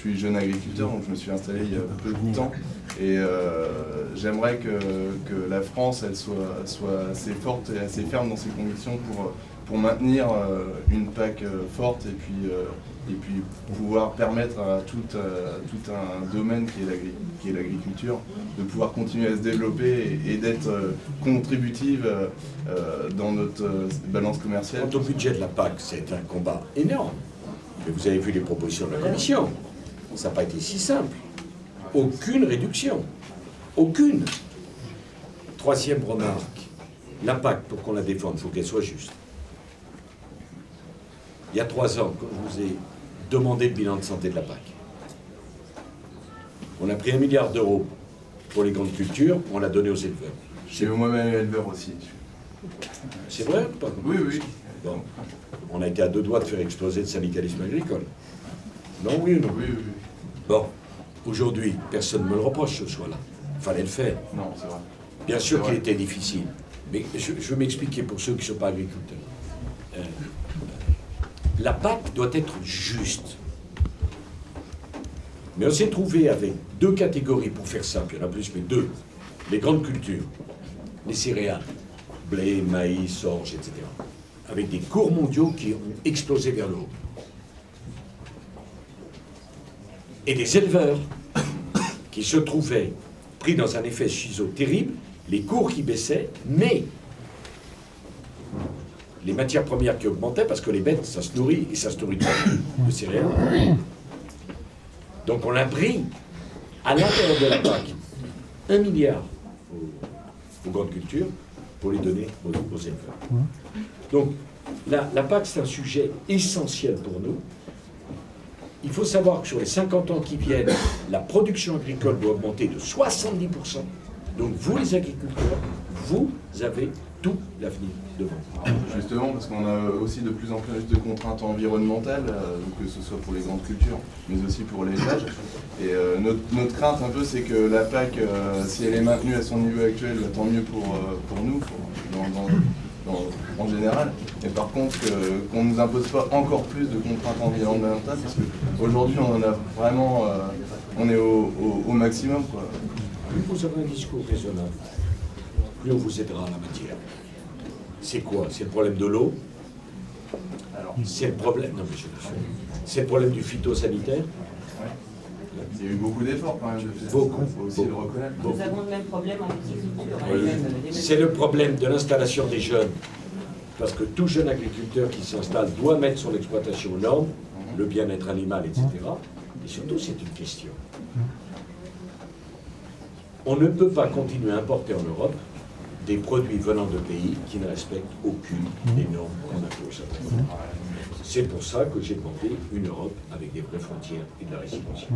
suis jeune agriculteur, donc je me suis installé il y a peu de temps. Et j'aimerais que la France elle soit assez forte et assez ferme dans ses convictions pour maintenir une PAC forte et puis pouvoir permettre à tout un domaine qui est l'agriculture de pouvoir continuer à se développer et d'être contributive dans notre balance commerciale. Quant au budget de la PAC, c'est un combat énorme. Mais vous avez vu les propositions de la Commission. Ça n'a pas été si simple. Aucune réduction. Aucune. Troisième remarque. La PAC, pour qu'on la défende, il faut qu'elle soit juste. Il y a 3 ans, quand je vous ai demandé le bilan de santé de la PAC, on a pris 1 milliard d'euros pour les grandes cultures, on l'a donné aux éleveurs. Je suis moi-même éleveur aussi. C'est vrai ou pas? Oui, oui. Bon. On a été à 2 doigts de faire exploser le syndicalisme agricole. Non, oui ou non? Oui, oui, oui. Bon, aujourd'hui, personne ne me le reproche ce choix-là. Il fallait le faire. Non, c'est vrai. Bien sûr qu'il était difficile. Mais je veux m'expliquer pour ceux qui ne sont pas agriculteurs. La PAC doit être juste. Mais on s'est trouvé avec 2 catégories, pour faire simple, il y en a plus, mais 2. Les grandes cultures, les céréales, blé, maïs, orge, etc. Avec des cours mondiaux qui ont explosé vers le haut. Et des éleveurs qui se trouvaient pris dans un effet schizo terrible, les cours qui baissaient, mais les matières premières qui augmentaient, parce que les bêtes, ça se nourrit, et ça se nourrit de céréales. Donc on a pris, à l'intérieur de la PAC, 1 milliard aux grandes cultures pour les donner aux éleveurs. Donc la PAC, c'est un sujet essentiel pour nous. Il faut savoir que sur les 50 ans qui viennent, la production agricole doit augmenter de 70%. Donc vous, les agriculteurs, vous avez tout l'avenir devant vous. Justement, parce qu'on a aussi de plus en plus de contraintes environnementales, que ce soit pour les grandes cultures, mais aussi pour l'élevage. Et notre crainte un peu, c'est que la PAC, si elle est maintenue à son niveau actuel, tant mieux pour nous, en général. Et par contre, qu'on ne nous impose pas encore plus de contraintes environnementales, parce qu'aujourd'hui, on en a vraiment, on est au maximum, quoi. Plus vous avez un discours raisonnable, plus on vous aidera en la matière. C'est quoi? C'est le problème de l'eau? C'est le problème. Non, mais c'est le problème du phytosanitaire? Il y a eu beaucoup d'efforts quand même. Beaucoup. Il faut aussi le reconnaître. Nous avons le même problème en viticulture. C'est le problème de l'installation des jeunes. Parce que tout jeune agriculteur qui s'installe doit mettre son exploitation aux normes, le bien-être animal, etc. Et surtout, c'est une question. On ne peut pas continuer à importer en Europe des produits venant de pays qui ne respectent aucune des normes qu'on impose. C'est pour ça que j'ai demandé une Europe avec des vraies frontières et de la réciprocité.